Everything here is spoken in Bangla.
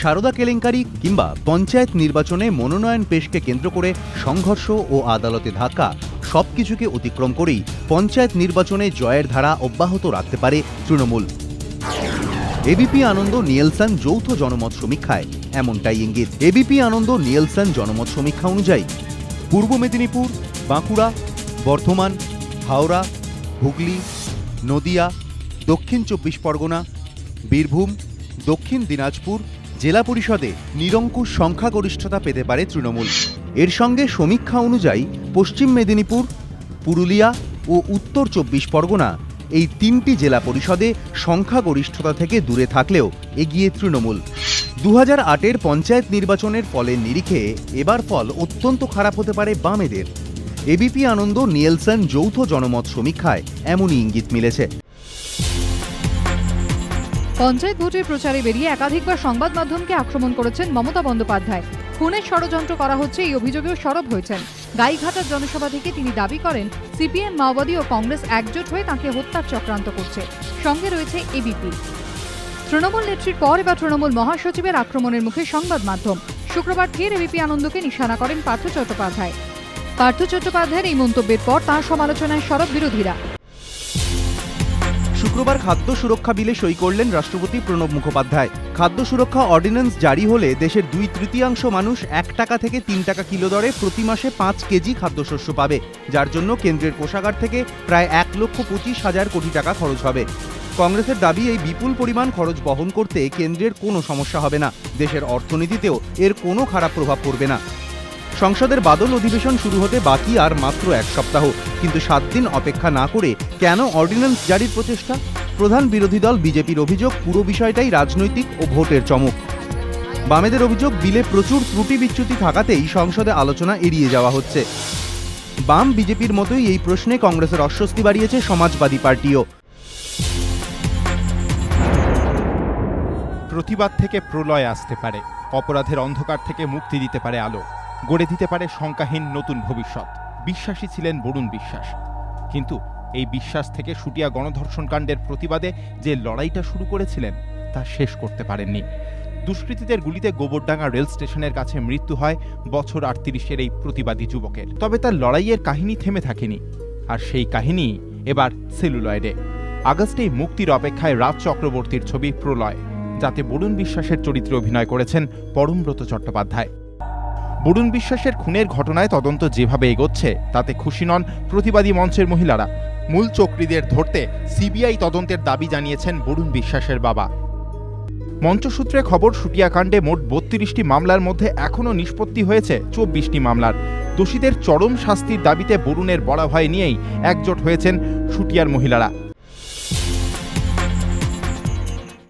সারদা কেলেঙ্কারি কিংবা পঞ্চায়েত নির্বাচনে মনোনয়ন পেশকে কেন্দ্র করে সংঘর্ষ ও আদালতে ধাক্কা সবকিছুকে অতিক্রম করেই পঞ্চায়েত নির্বাচনে জয়ের ধারা অব্যাহত রাখতে পারে তৃণমূল। এবিপি আনন্দ নিয়েলসন যৌথ জনমত সমীক্ষায় এমনটাই ইঙ্গিত। এবিপি আনন্দ নিয়েলসন জনমত সমীক্ষা অনুযায়ী পূর্ব মেদিনীপুর, বাঁকুড়া, বর্ধমান, হাওড়া, হুগলি, নদিয়া, দক্ষিণ 24 পরগনা, বীরভূম, দক্ষিণ দিনাজপুর জেলা পরিষদে নিরঙ্কুশ সংখ্যাগরিষ্ঠতা পেতে পারে তৃণমূল। এর সঙ্গে সমীক্ষা অনুযায়ী পশ্চিম মেদিনীপুর, পুরুলিয়া ও উত্তর 24 পরগনা এই 3টি জেলা পরিষদে সংখ্যাগরিষ্ঠতা থেকে দূরে থাকলেও এগিয়ে তৃণমূল। 2008-এর পঞ্চায়েত নির্বাচনের ফলের নিরিখে এবার ফল অত্যন্ত খারাপ হতে পারে বামেদের। এবিপি আনন্দ নিয়েলসন যৌথ জনমত সমীক্ষায় এমনই ইঙ্গিত মিলেছে। পঞ্চায়েত ভোটের প্রচারে বেরিয়ে একাধিকবার সংবাদ মাধ্যমকে আক্রমণ করেছেন মমতা বন্দ্যোপাধ্যায়। খুনের ষড়যন্ত্র করা হচ্ছে এই অভিযোগেও সরব হয়েছেন। গাইঘাটার জনসভা থেকে তিনি দাবি করেন সিপিএম, মাওবাদী ও কংগ্রেস একজোট হয়ে তাঁকে হত্যার চক্রান্ত করছে। সঙ্গে রয়েছে এবিপি। তৃণমূল নেত্রীর পর এবার তৃণমূল মহাসচিবের আক্রমণের মুখে সংবাদ মাধ্যম। শুক্রবার ফের এবিপি আনন্দকে নিশানা করেন পার্থ চট্টোপাধ্যায়। পার্থ চট্টোপাধ্যায়ের এই মন্তব্যের পর তাঁর সমালোচনায় সরব বিরোধীরা। শুক্রবার খাদ্য সুরক্ষা বিলে সই করলেন রাষ্ট্রপতি প্রণব মুখোপাধ্যায়। খাদ্য সুরক্ষা অর্ডিন্যান্স জারি হলে দেশের 2/3 মানুষ 1 টাকা থেকে 3 টাকা কিলো দরে প্রতি মাসে 5 কেজি খাদ্যশস্য পাবে, যার জন্য কেন্দ্রের কোষাগার থেকে প্রায় 1,25,000 কোটি টাকা খরচ হবে। কংগ্রেসের দাবি, এই বিপুল পরিমাণ খরচ বহন করতে কেন্দ্রের কোনো সমস্যা হবে না, দেশের অর্থনীতিতেও এর কোনো খারাপ প্রভাব পড়বে না। সংসদের বাদল অধিবেশন শুরু হতে বাকি আর মাত্র 1 সপ্তাহ, কিন্তু 7 দিন অপেক্ষা না করে কেন অর্ডিন্যান্স জারির প্রচেষ্টা? প্রধান বিরোধী দল বিজেপির অভিযোগ, পুরো বিষয়টাই রাজনৈতিক ও ভোটের চমক। বামেদের অভিযোগ, বিলে প্রচুর ত্রুটি বিচ্যুতি থাকাতেই সংসদে আলোচনা এড়িয়ে যাওয়া হচ্ছে। বাম বিজেপির মতোই এই প্রশ্নে কংগ্রেসের অস্বস্তি বাড়িয়েছে সমাজবাদী পার্টিও। প্রতিবাদ থেকে প্রলয় আসতে পারে, অপরাধের অন্ধকার থেকে মুক্তি দিতে পারে আলো, গড়ে দিতে পারে শঙ্কাহীন নতুন ভবিষ্যৎ, বিশ্বাসী ছিলেন বরুণ বিশ্বাস। কিন্তু এই বিশ্বাস থেকে শুটিয়া গণধর্ষণ কাণ্ডের প্রতিবাদে যে লড়াইটা শুরু করেছিলেন তা শেষ করতে পারেননি। দুষ্কৃতীদের গুলিতে গোবরডাঙ্গা রেল স্টেশনের কাছে মৃত্যু হয় বছর 38-এর এই প্রতিবাদী যুবকের। তবে তার লড়াইয়ের কাহিনী থেমে থাকেনি, আর সেই কাহিনী এবার সেলুলয়েডে। আগস্টেই মুক্তির অপেক্ষায় রাজ চক্রবর্তীর ছবি প্রলয়, যাতে বরুণ বিশ্বাসের চরিত্রে অভিনয় করেছেন পরমব্রত চট্টোপাধ্যায়। বরুণ বিশ্বাসের খুনের ঘটনায় তদন্ত যেভাবে এগোচ্ছে তাতে খুশি নন প্রতিবাদী মঞ্চের মহিলারা। মূল চক্রীদের ধরতে সিবিআই তদন্তের দাবি জানিয়েছেন বরুণ বিশ্বাসের বাবা। মঞ্চসূত্রে খবর, শুটিয়াকাণ্ডে মোট 32টি মামলার মধ্যে এখনও নিষ্পত্তি হয়েছে 24টি মামলার। দোষীদের চরম শাস্তির দাবিতে বরুণের বড় ভাই নিয়েই একজোট হয়েছেন শুটিয়ার মহিলারা।